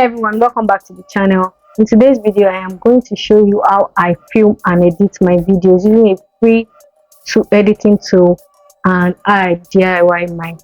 everyone, welcome back to the channel. In today's video, I am going to show you how I film and edit my videos using a free editing tool and I DIY my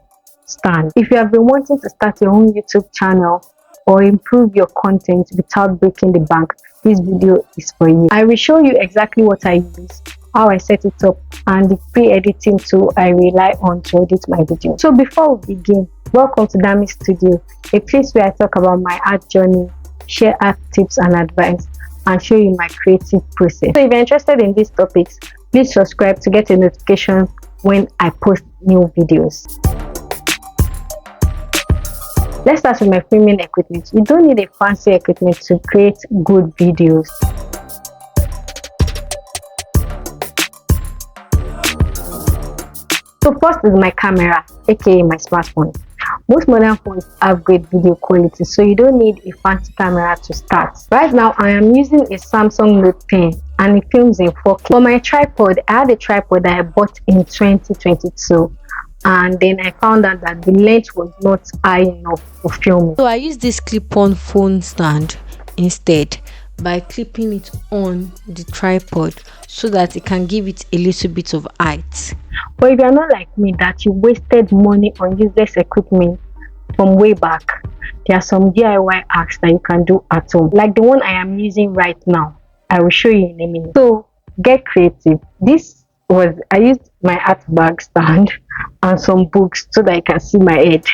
stand. If you have been wanting to start your own YouTube channel or improve your content without breaking the bank, this video is for you. I will show you exactly what I use, how I set it up, and the free editing tool I rely on to edit my video. So before we begin, welcome to Dami Studio, a place where I talk about my art journey, share art tips and advice, and show you my creative process. So if you're interested in these topics, please subscribe to get a notification when I post new videos. Let's start with my filming equipment. You don't need a fancy equipment to create good videos. So first is my camera, aka my smartphone. Most modern phones have great video quality, so you don't need a fancy camera to start. Right now, I am using a Samsung Note 10 and it films in 4K. For my tripod, I had a tripod that I bought in 2022. And then I found out that the length was not high enough for filming. So I use this clip-on phone stand instead by clipping it on the tripod so that it can give it a little bit of height. But if you're not like me, that you wasted money on useless equipment from way back, there are some DIY hacks that you can do at home, like the one I am using right now. I will show you in a minute. So get creative. I used my art bag stand and some books so that I can see my head.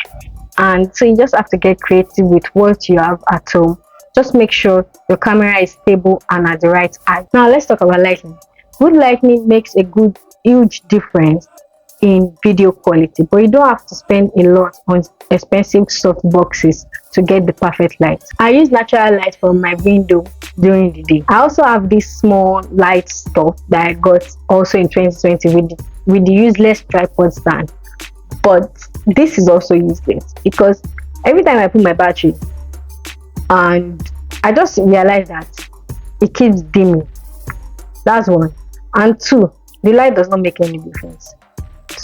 And so you just have to get creative with what you have at home. Just make sure your camera is stable and at the right height. Now let's talk about lighting. Good lighting makes a huge difference in video quality, but you don't have to spend a lot on expensive soft boxes to get the perfect light. I use natural light from my window during the day. I also have this small light stuff that I got also in 2020 with the useless tripod stand, but this is also useless because every time I put my battery, and I just realized that it keeps dimming. That's one. And two, the light does not make any difference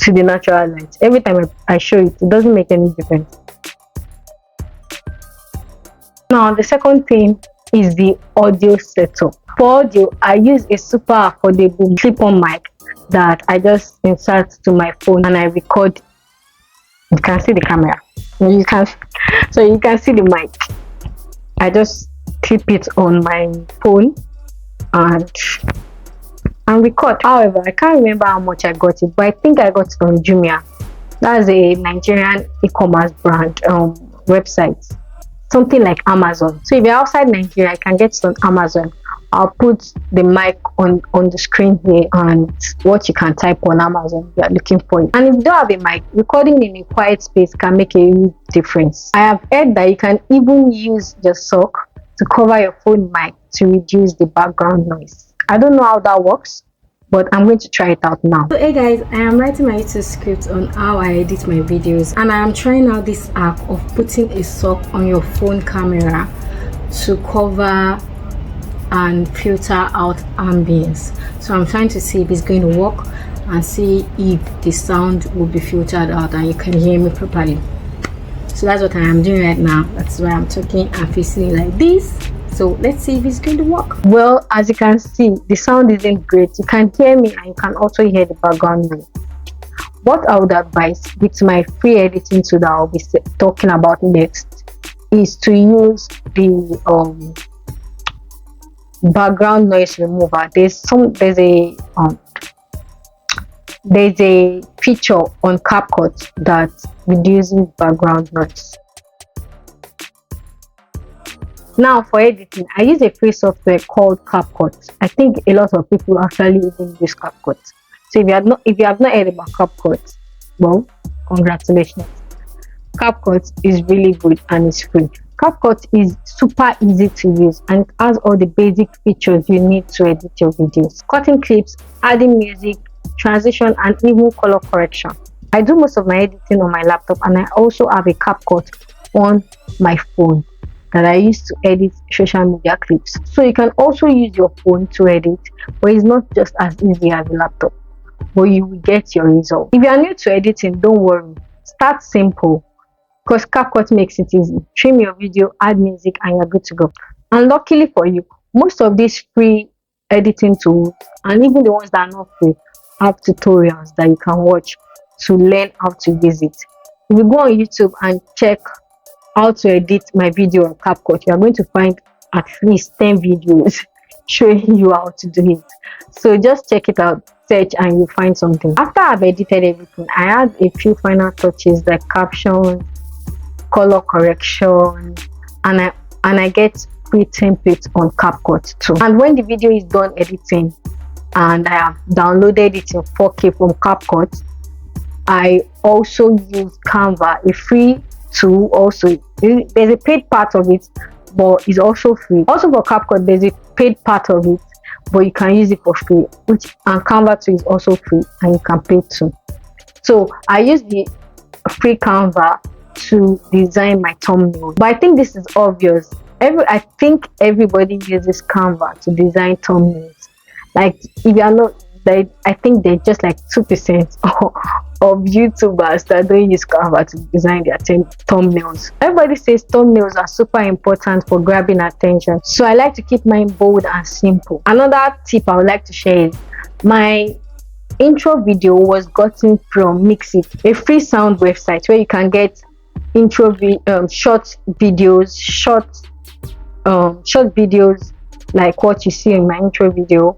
to the natural light. Every time I show it, it doesn't make any difference. Now the second thing is the audio setup. For audio, I use a super affordable clip-on mic that I just insert to my phone and I record. You can see the camera. So you can see the mic. I just clip it on my phone and record. However, I can't remember how much I got it, but I think I got it on Jumia. That's a Nigerian e-commerce brand website, something like Amazon. So if you're outside Nigeria, I can get it on Amazon. I'll put the mic on the screen here and what you can type on Amazon if you're looking for it. And if you don't have a mic, recording in a quiet space can make a huge difference. I have heard that you can even use the sock to cover your phone mic to reduce the background noise. I don't know how that works, but I'm going to try it out now. So hey guys, I am writing my YouTube script on how I edit my videos, and I am trying out this hack of putting a sock on your phone camera to cover and filter out ambience. So I'm trying to see if it's going to work and see if the sound will be filtered out and you can hear me properly. So that's what I am doing right now. That's why I'm talking and facing like this. So let's see if it's going to work. Well, as you can see, the sound isn't great. You can hear me and you can also hear the background noise. What I would advise with my free editing tool that I'll be talking about next is to use the background noise remover. There's a feature on CapCut that reduces background noise. Now for editing, I use a free software called CapCut. I think a lot of people actually even use CapCut. So if you have not heard about CapCut, well, congratulations. CapCut is really good and it's free. CapCut is super easy to use and it has all the basic features you need to edit your videos. Cutting clips, adding music, transition, and even color correction. I do most of my editing on my laptop, and I also have a CapCut on my phone that I use to edit social media clips. So you can also use your phone to edit, but it's not just as easy as a laptop, but you will get your result. If you are new to editing, don't worry. Start simple. because CapCut makes it easy. Trim your video, add music, and you're good to go. And luckily for you, most of these free editing tools, and even the ones that are not free, have tutorials that you can watch to learn how to use it. If you go on YouTube and check how to edit my video on CapCut, you are going to find at least 10 videos showing you how to do it. So just check it out, search, and you'll find something. After I've edited everything, I add a few final touches like caption, color correction, and I get free templates on CapCut too. And when the video is done editing and I have downloaded it in 4K from CapCut, I also use Canva, a free tool. Also, there's a paid part of it, but it's also free. Also for CapCut, there's a paid part of it, but you can use it for free. And Canva too is also free, and you can pay too. So I use the free Canva to design my thumbnail. But I think this is obvious. I think everybody uses Canva to design thumbnails. Like, if you are not, I think they're just like 2% of YouTubers that don't use Canva to design their thumbnails. Everybody says thumbnails are super important for grabbing attention, so I like to keep mine bold and simple. Another tip I would like to share is my intro video was gotten from Mixit, a free sound website where you can get short videos like what you see in my intro video.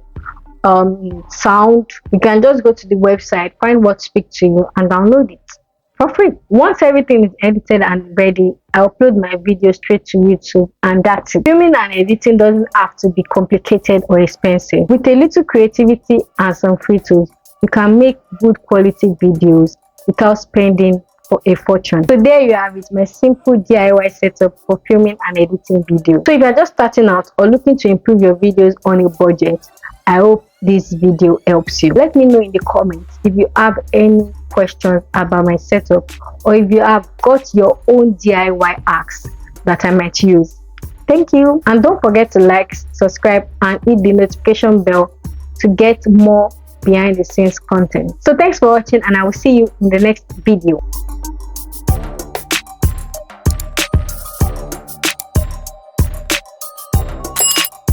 Sound, you can just go to the website, find what speaks to you, and download it for free. Once everything is edited and ready, I upload my video straight to YouTube, and that's it. Filming and editing doesn't have to be complicated or expensive. With a little creativity and some free tools, you can make good quality videos without spending for a fortune. So there you have it, my simple DIY setup for filming and editing videos. So if you're just starting out or looking to improve your videos on a budget, I hope this video helps you. Let me know in the comments if you have any questions about my setup, or if you have got your own DIY hacks that I might use. Thank you, and don't forget to like, subscribe, and hit the notification bell to get more behind the scenes content. So thanks for watching, and I will see you in the next video.